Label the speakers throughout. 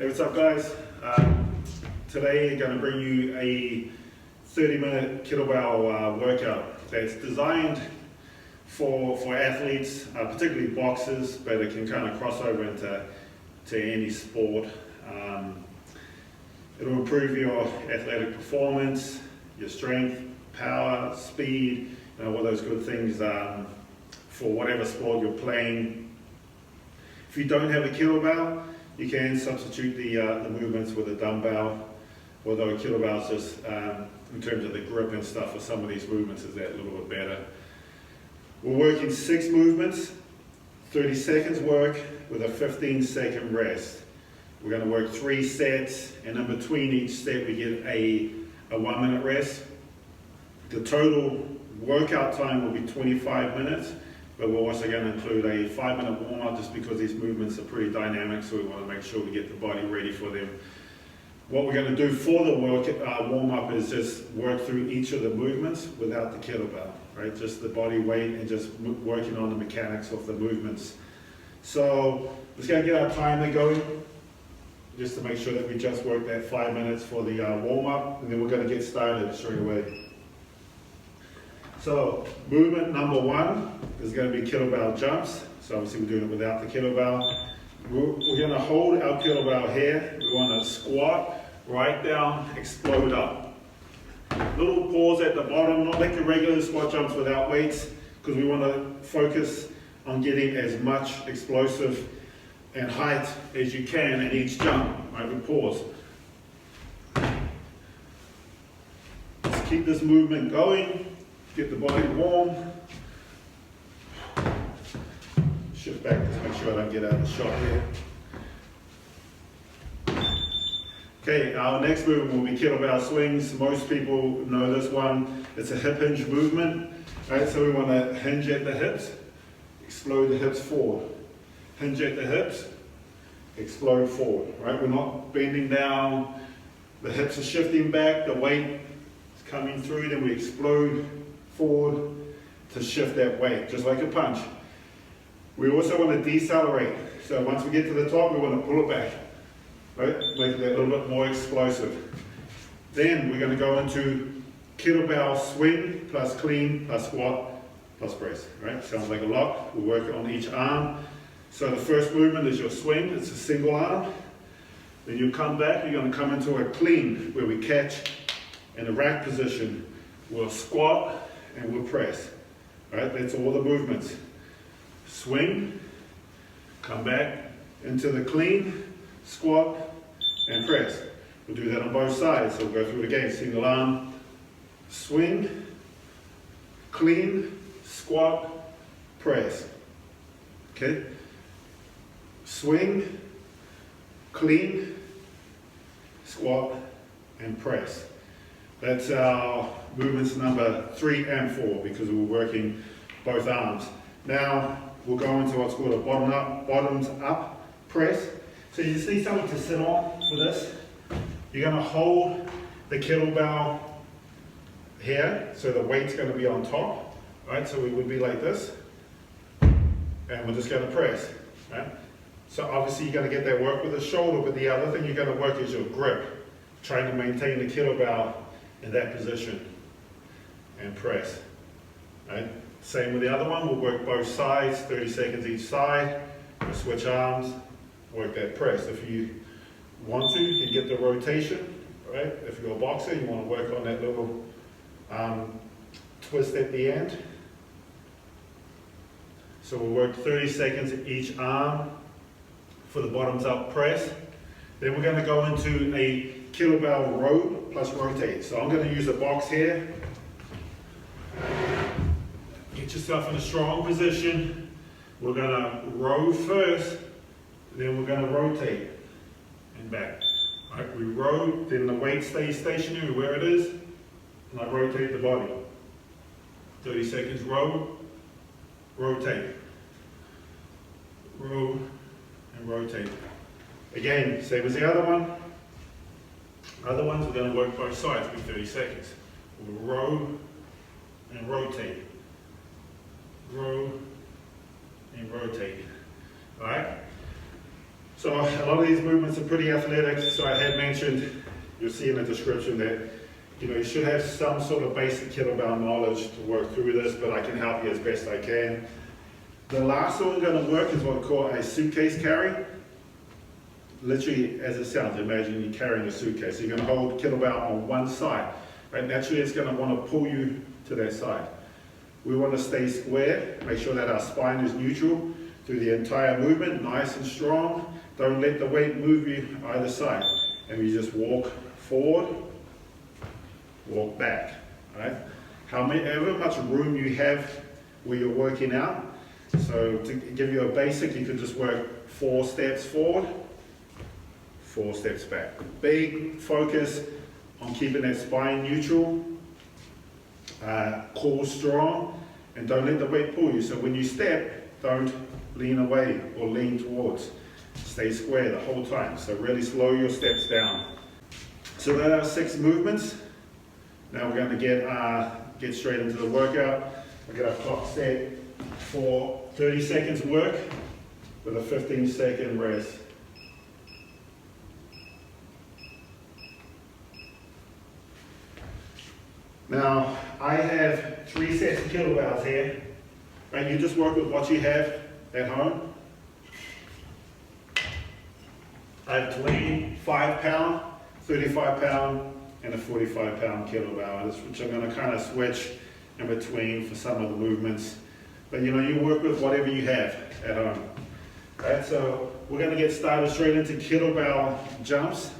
Speaker 1: Hey, what's up guys? Today I'm going to bring you a 30-minute kettlebell workout that's designed for athletes, particularly boxers, but it can kind of cross over into any sport. It'll improve your athletic performance, your strength, power, speed, all those good things for whatever sport you're playing. If you don't have a kettlebell, you can substitute the movements with a dumbbell, although a kettlebell is just, in terms of the grip and stuff for some of these movements, is that a little bit better. We're working 6 movements, 30 seconds work with a 15-second rest. We're going to work 3 sets, and in between each set we get a 1-minute rest. The total workout time will be 25 minutes. But we're also going to include a 5-minute warm-up just because these movements are pretty dynamic, so we want to make sure we get the body ready for them. What we're going to do for the warm-up is just work through each of the movements without the kettlebell, right? Just the body weight and just working on the mechanics of the movements. So let's go get our timer going, just to make sure that we just work that 5 minutes for the warm-up, and then we're going to get started straight away. So movement number 1 is going to be kettlebell jumps. So obviously we're doing it without the kettlebell. We're going to hold our kettlebell here. We want to squat, right down, explode up. Little pause at the bottom, not like your regular squat jumps without weights, because we want to focus on getting as much explosive and height as you can in each jump. Right, we pause. Let's keep this movement going. Get the body warm. Shift back to make sure I don't get out of the shot here. Okay, our next movement will be kettlebell swings. Most people know this one. It's a hip hinge movement. Right, so we want to hinge at the hips, explode the hips forward. Hinge at the hips, explode forward. Right, we're not bending down. The hips are shifting back. The weight is coming through. Then we explode forward to shift that weight, just like a punch. We also want to decelerate. So once we get to the top, we want to pull it back, right? Make it a little bit more explosive. Then we're going to go into kettlebell swing plus clean plus squat plus press, right? Sounds like a lot. We'll work on each arm. So the first movement is your swing. It's a single arm. Then you come back. You're going to come into a clean where we catch in a rack position. We'll squat and we'll press. Right? That's all the movements. Swing, come back into the clean, squat, and press. We'll do that on both sides, so we'll go through it again. Single arm, swing, clean, squat, press. Okay? Swing, clean, squat, and press. That's our movements number 3 and 4 because we're working both arms. Now we'll go into what's called a bottoms up press. So you just need something to sit on for this. You're going to hold the kettlebell here, so the weight's going to be on top. Right? So we would be like this, and we're just going to press. Right? So obviously you're going to get that work with the shoulder, but the other thing you're going to work is your grip, trying to maintain the kettlebell in that position and press. Right? Same with the other one, we'll work both sides, 30 seconds each side. We'll switch arms, work that press. If you want to, you can get the rotation. Right? If you're a boxer, you want to work on that little twist at the end. So we'll work 30 seconds each arm for the bottoms up press. Then we're going to go into a kettlebell row plus rotate. So I'm going to use a box here. Get yourself in a strong position. We're going to row first, then we're going to rotate and back. All right, we row, then the weight stays stationary where it is, and I rotate the body. 30 seconds, row, rotate. Row and rotate. Again, same as the other one. Other ones, we're going to work both sides, be 30 seconds. We'll row and rotate. Row and rotate. Alright? So a lot of these movements are pretty athletic, so I had mentioned, you'll see in the description that you should have some sort of basic kettlebell knowledge to work through this, but I can help you as best I can. The last one we're going to work is what we call a suitcase carry. Literally, as it sounds, imagine you're carrying a suitcase. So you're going to hold kettlebell on one side. Right? Naturally, it's going to want to pull you to that side. We want to stay square, make sure that our spine is neutral through the entire movement, nice and strong. Don't let the weight move you either side. And we just walk forward, walk back. Right? However much room you have where you're working out. So to give you a basic, you could just work 4 steps forward, 4 steps back. Big focus on keeping that spine neutral, core strong, and don't let the weight pull you. So when you step, don't lean away or lean towards. Stay square the whole time. So really slow your steps down. So that are 6 movements. Now we're going to get straight into the workout. I'll get our clock set for 30 seconds work with a 15-second rest. Now, I have 3 sets of kettlebells here. Right, you just work with what you have at home. I have 25-pound, 35-pound, and a 45-pound kettlebell, which I'm going to kind of switch in between for some of the movements. But you work with whatever you have at home. Right, so we're going to get started straight into kettlebell jumps,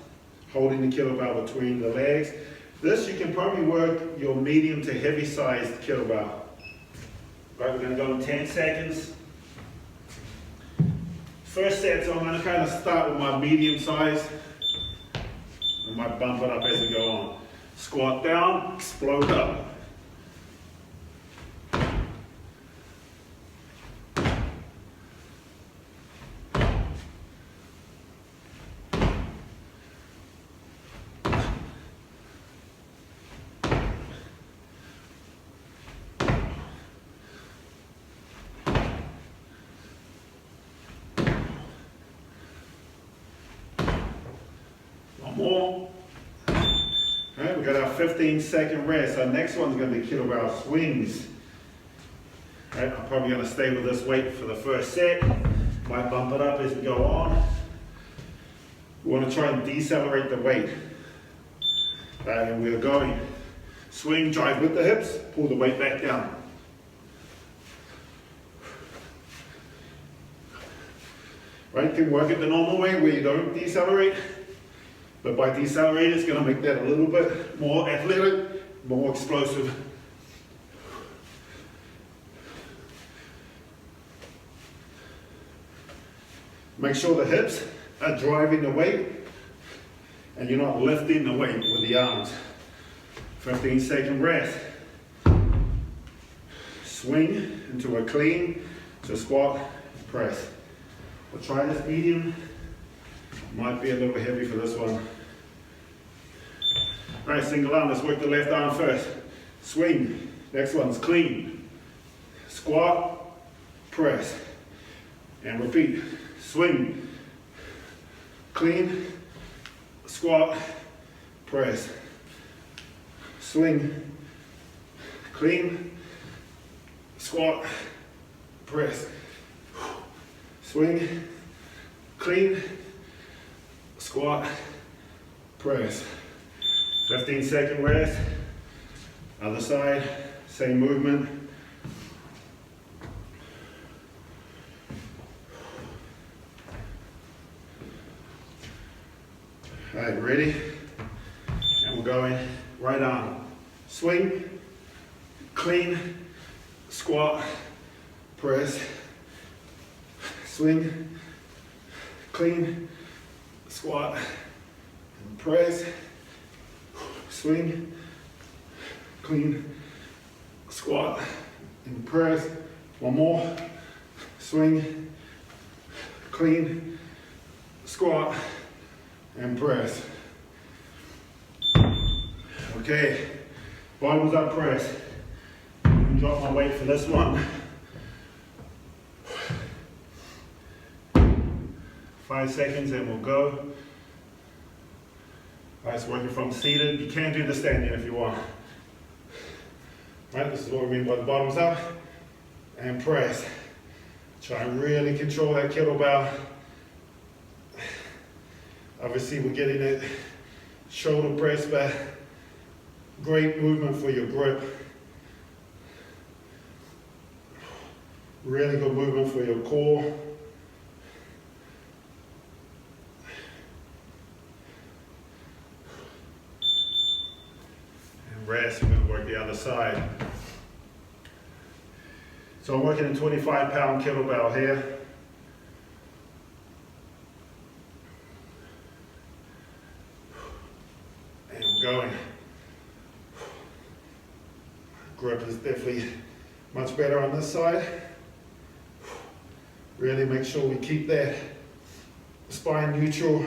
Speaker 1: holding the kettlebell between the legs. This, you can probably work your medium to heavy sized kettlebell. Right, we're going to go in 10 seconds. First set, so I'm going to kind of start with my medium size. I might bump it up as we go on. Squat down, explode up. More. Alright, we got our 15-second rest. Our next one's going to be kettlebell swings. Alright, I'm probably going to stay with this weight for the first set. Might bump it up as we go on. We want to try and decelerate the weight. And we're going swing, drive with the hips, pull the weight back down. Right, you can work it the normal way where you don't decelerate. But by decelerating, it's going to make that a little bit more athletic, more explosive. Make sure the hips are driving the weight and you're not lifting the weight with the arms. 15-second rest. Swing into a clean, so squat, press. We'll try this medium. Might be a little heavy for this one. Alright, single arm, let's work the left arm first. Swing, next one's clean. Squat, press, and repeat. Swing, clean, squat, press. Swing, clean, squat, press. Swing, clean, squat, press. 15-second rest. Other side, same movement. All right, ready? And we're going right arm. Swing, clean, squat, press. Swing, clean, squat, and press. Swing, clean, squat, and press. One more. Swing, clean, squat, and press. Okay, bottoms up press. Drop my weight for this one. 5 seconds and we'll go. Alright, it's working from seated. You can do the standing if you want. Right, this is what we mean by the bottoms up and press. Try and really control that kettlebell. Obviously we're getting it shoulder press back. Great movement for your grip. Really good movement for your core. Rest, we're going to work the other side. So I'm working a 25-pound kettlebell here. And I'm going. Grip is definitely much better on this side. Really make sure we keep that spine neutral.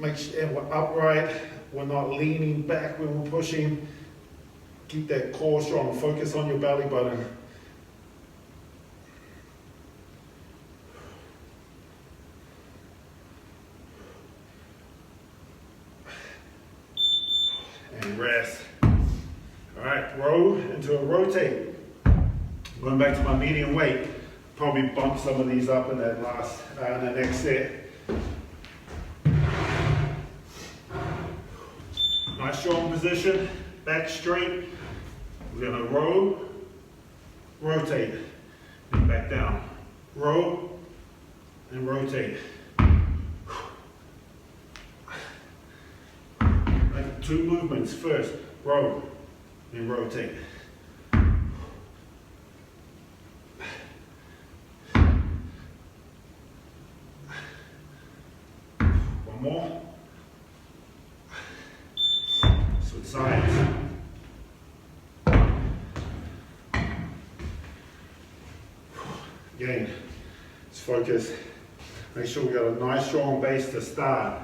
Speaker 1: Make sure we're upright. We're not leaning back when we're pushing. Keep that core strong. Focus on your belly button. And rest. All right, row into a rotate. Going back to my medium weight. Probably bump some of these up in that last, in the next set. Nice strong position, back straight. We're gonna row, rotate, and back down. Row, and rotate. Like 2 movements first, row, and rotate. One more. Switch sides. Again, let's focus. Make sure we got a nice strong base to start.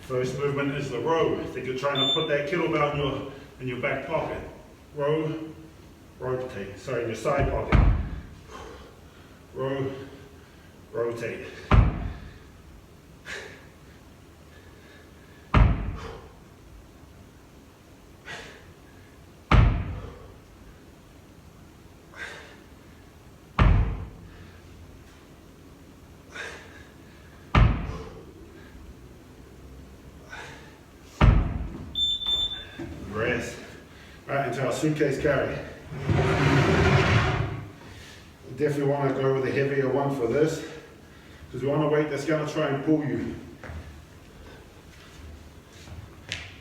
Speaker 1: First movement is the row. I think you're trying to put that kettlebell in your back pocket. Row, rotate. Sorry, in your side pocket. Row, rotate. Rest. Right, into our suitcase carry. You definitely want to go with a heavier one for this, because we want a weight that's going to try and pull you.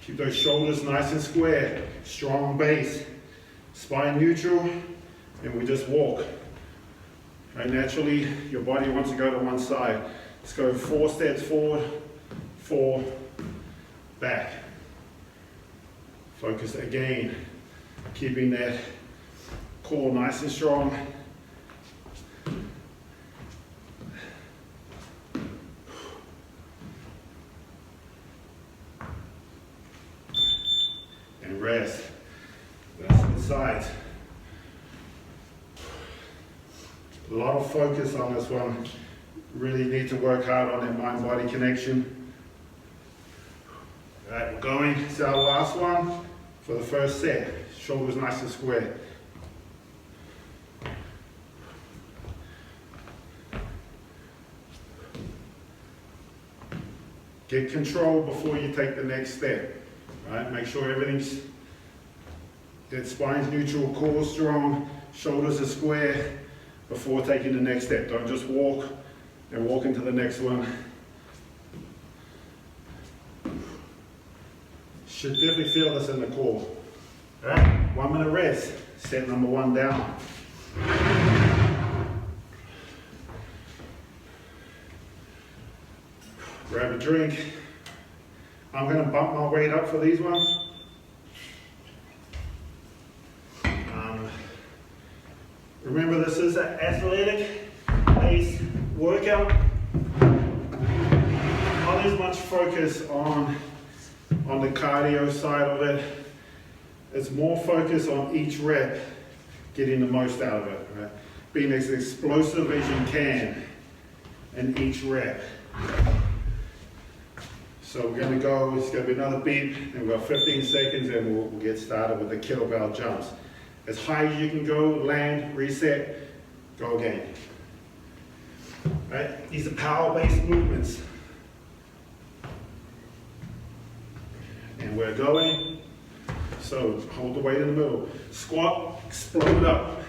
Speaker 1: Keep those shoulders nice and square, strong base, spine neutral, and we just walk. Right, naturally, your body wants to go to one side. Let's go 4 steps forward, 4, back. Focus again, keeping that core nice and strong. And rest. That's the sides. A lot of focus on this one. Really need to work hard on that mind-body connection. All right, we're going. It's our last one for the first set. Shoulders nice and square. Get control before you take the next step. Right? Make sure everything's, that spine's neutral, core strong, shoulders are square before taking the next step. Don't just walk and walk into the next one. Should definitely feel this in the core. All right, 1 minute rest. Set number 1 down. Grab a drink. I'm going to bump my weight up for these ones. Remember, this is an athletic based workout. Not as much focus on the cardio side of it. It's more focus on each rep, getting the most out of it, right? Being as explosive as you can in each rep. So we're going to go, it's going to be another beat, and we've got 15 seconds, and we'll get started with the kettlebell jumps. As high as you can go, land, reset, go again. Right? These are power-based movements. And we're going, so hold the weight in the middle. Squat, explode up.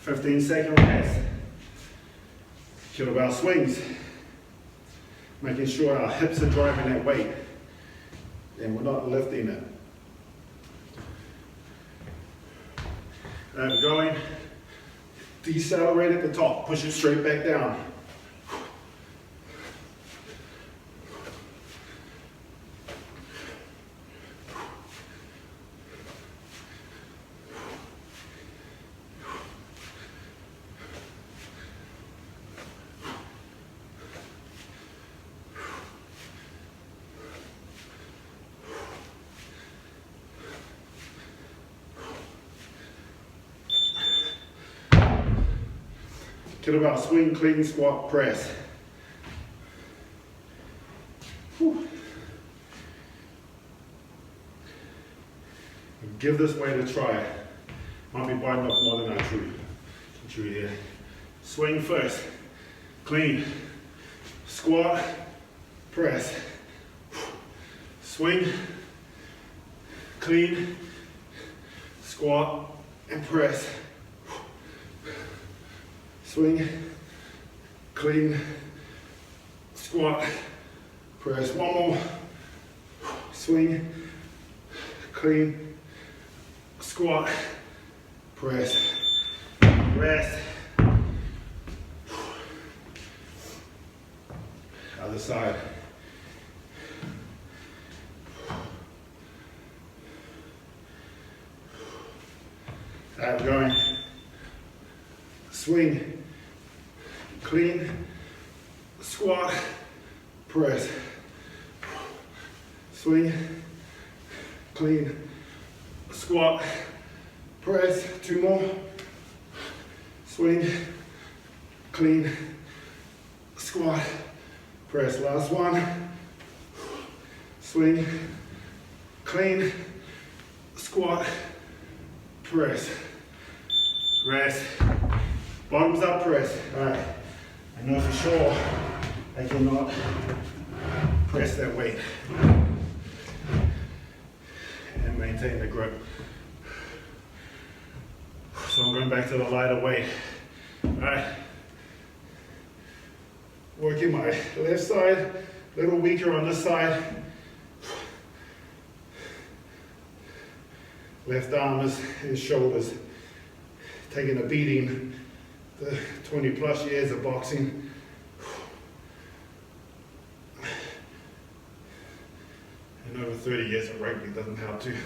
Speaker 1: 15-second rest. Kettlebell swings. Making sure our hips are driving that weight and we're not lifting it. We're going. Decelerate at the top. Push it straight back down. Kettlebell swing, clean, squat, press. Whew. Give this weight a try. Might be biting off more than I chew here. Swing first, clean, squat, press. Swing, clean, squat, and press. Swing, clean, squat, press. One more. Swing, clean, squat, press. Rest. Other side. Alright, we're going. Swing, clean, squat, press. Swing, clean, squat, press. Two more. Swing, clean, squat, press. Last one. Swing, clean, squat, press. Rest. Bottoms up press. Alright. I know for sure I cannot press that weight and maintain the grip. So I'm going back to the lighter weight. Alright. Working my left side, a little weaker on this side. Left arm is shoulders. Taking a beating, the 20 plus years of boxing. And over 30 years of rugby doesn't help too.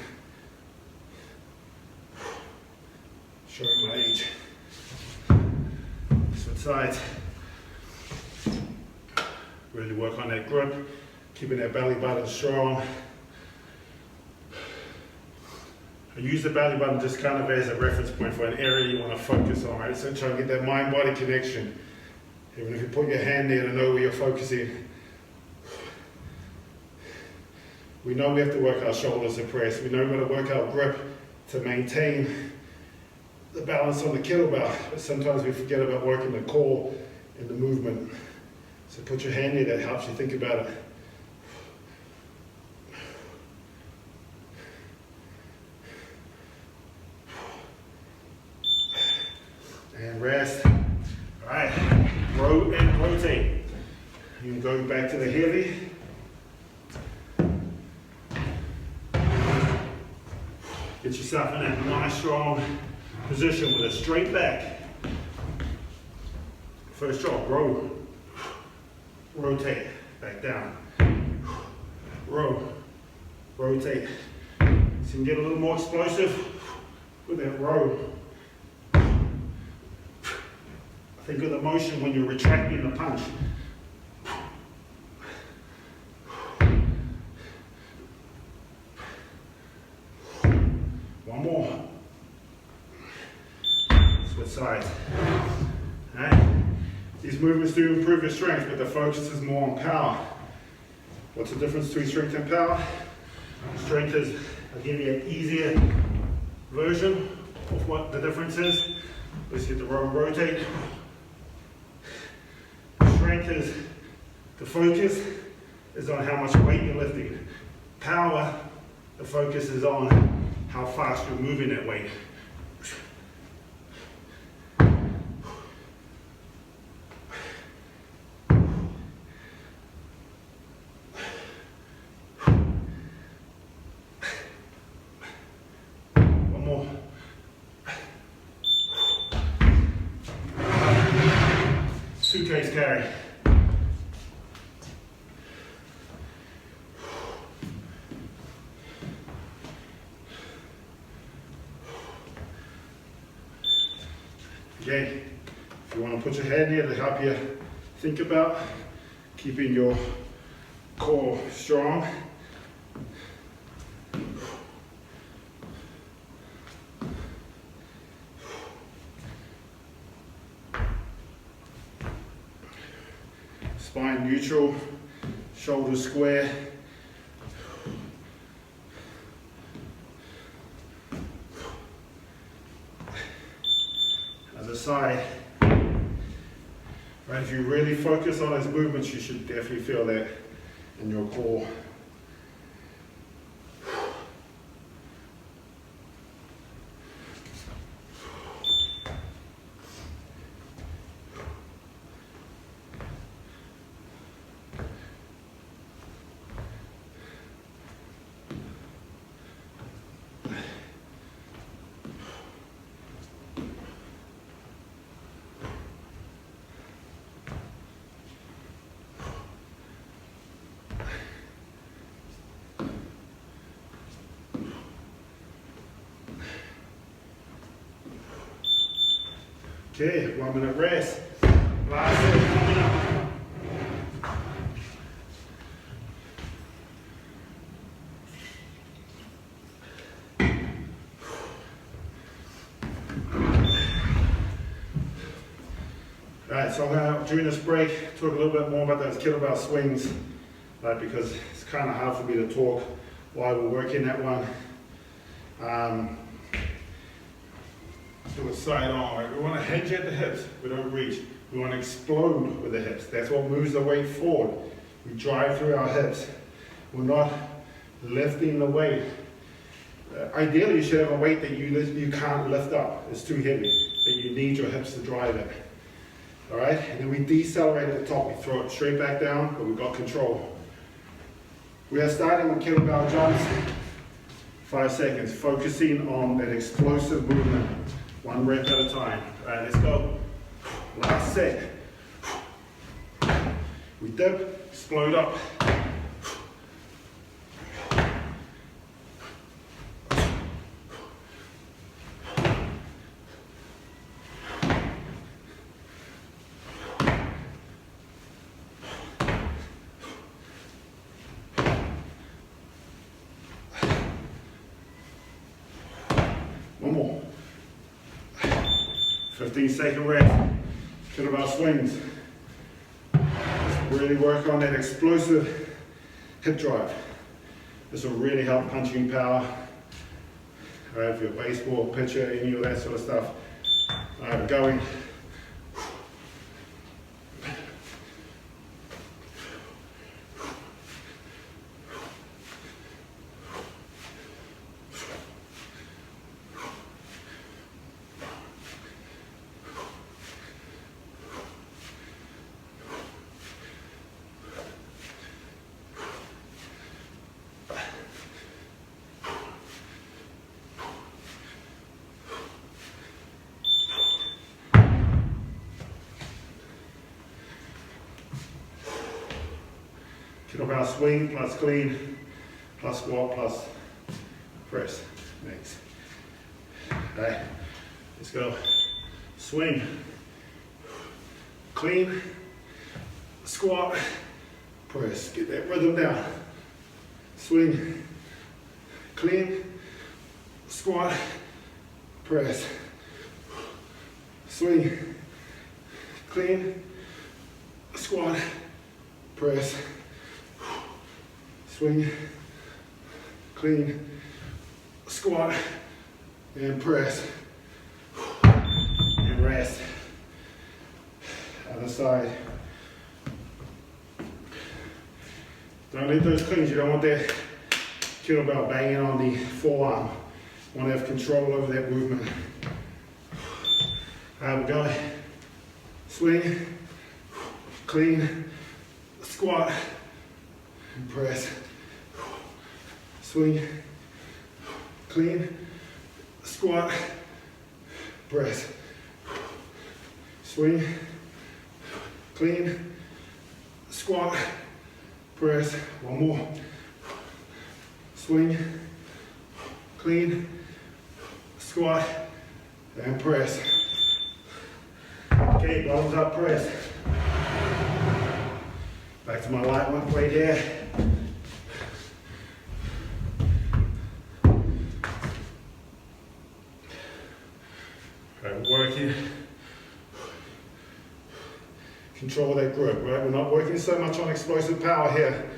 Speaker 1: Showing my age. Switch sides. Really work on that grip, keeping that belly button strong. I use the belly button just kind of as a reference point for an area you want to focus on, right? So try to get that mind-body connection. Even if you put your hand there to know where you're focusing. We know we have to work our shoulders to press. We know we've got to work our grip to maintain the balance on the kettlebell. But sometimes we forget about working the core and the movement. So put your hand there, that helps you think about it. And rest. All right, row and rotate. You can go back to the heavy. Get yourself in that nice strong position with a straight back. First drop, row. Rotate, back down. Row, rotate. So you can get a little more explosive with that row. Think of the motion when you're retracting the punch. One more. Switch sides. Alright. These movements do improve your strength, but the focus is more on power. What's the difference between strength and power? Strength is, I'll give you an easier version of what the difference is. Let's hit the row and rotate. Strength is, the focus is on how much weight you're lifting. Power, the focus is on how fast you're moving that weight. One more. Suitcase carry. Again, if you want to put your hand here to help you think about keeping your core strong. Spine neutral, shoulders square. Other side. Right, if you really focus on those movements, you should definitely feel that in your core. Okay, 1 minute rest. Last set coming up. Alright, so I'm going to, during this break, talk a little bit more about those kettlebell swings, right, because it's kind of hard for me to talk while we're working that one. Do a side arm, right? We want to hinge at the hips, we don't reach. We want to explode with the hips. That's what moves the weight forward. We drive through our hips. We're not lifting the weight. Ideally, you should have a weight that you can't lift up. It's too heavy, that you need your hips to drive it. All right, and then we decelerate at the top. We throw it straight back down, but we've got control. We are starting with kettlebell jumps. 5 seconds, focusing on that explosive movement. 1 rep at a time. All right, let's go. Last set. We dip, explode up. One more. 15-second rest. Kettlebell swings. Really work on that explosive hip drive. This will really help punching power. All right, if you're a baseball pitcher, any of that sort of stuff. All right, we're going. Kettlebell swing plus clean, plus squat, plus press. Next. Okay, let's go. Swing, clean, squat, press. Get that rhythm down. Swing, clean, squat, press. Swing, clean, squat, press. Swing, clean, squat, and press. And rest. Other side. Don't leave those cleans. You don't want that kettlebell banging on the forearm. You want to have control over that movement. We're going. Swing, clean, squat, and press. Swing, clean, squat, press. Swing, clean, squat, press. One more. Swing, clean, squat, and press. Okay, bottoms up press. Back to my light one plate here. Right, we're working. Control that grip, right? We're not working so much on explosive power here.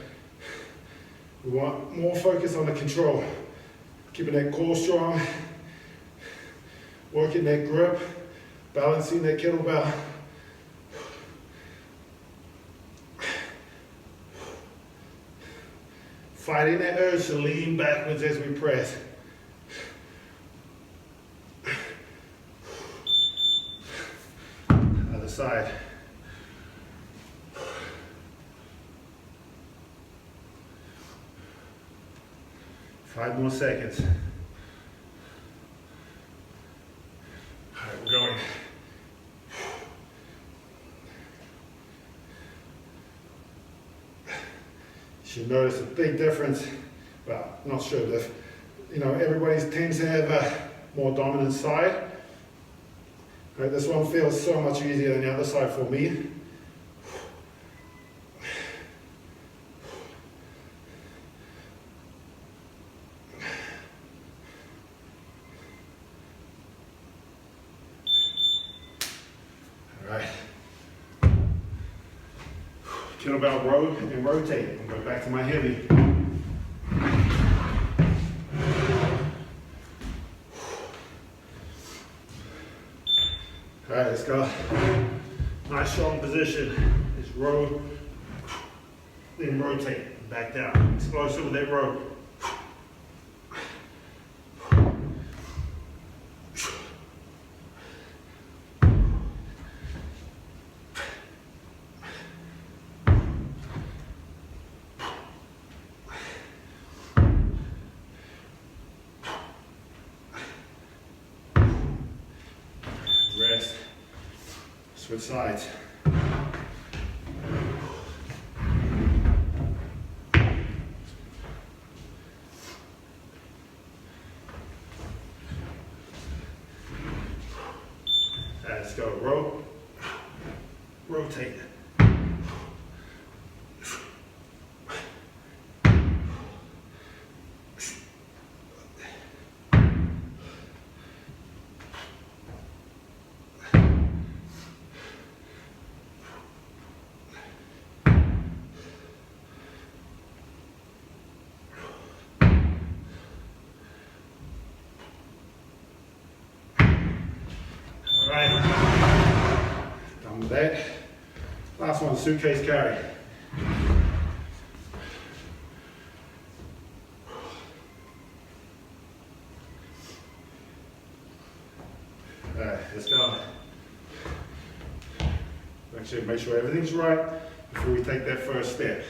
Speaker 1: We want more focus on the control. Keeping that core strong. Working that grip. Balancing that kettlebell. Fighting that urge to lean backwards as we press. Other side. Five more seconds. All right, we're going. You notice a big difference. Well, not sure, but everybody tends to have a more dominant side. Right, this one feels so much easier than the other side for me. All right. Kettlebell row and rotate. And go back to my heavy. All right, let's go. Nice strong position. Just row, then rotate. Back down. Explosive with that row. Rest. Switch sides. Let's go. Row. Rotate. Done with that. Last one, suitcase carry. Alright, let's go. Actually, make sure everything's right before we take that first step.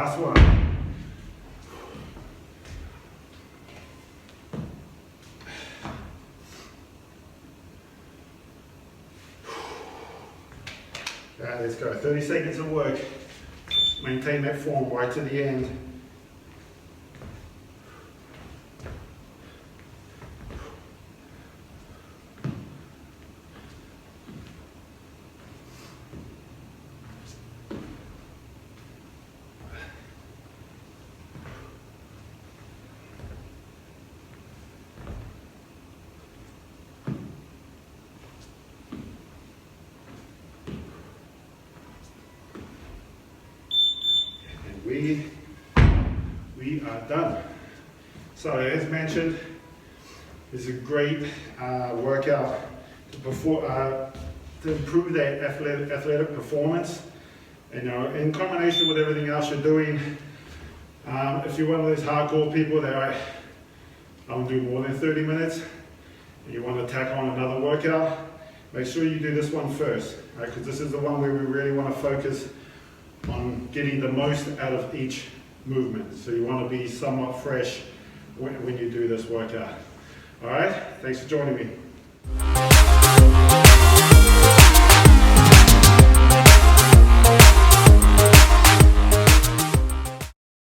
Speaker 1: Last one. Let's go. 30 seconds of work. Maintain that form right to the end. We are done. So as mentioned, it's a great workout to improve that athletic performance. And in combination with everything else you're doing, if you're one of those hardcore people that I don't do more than 30 minutes, and you want to tack on another workout, make sure you do this one first, right? Because this is the one where we really want to focus on getting the most out of each movement. So you want to be somewhat fresh when you do this workout. All right, thanks for joining me.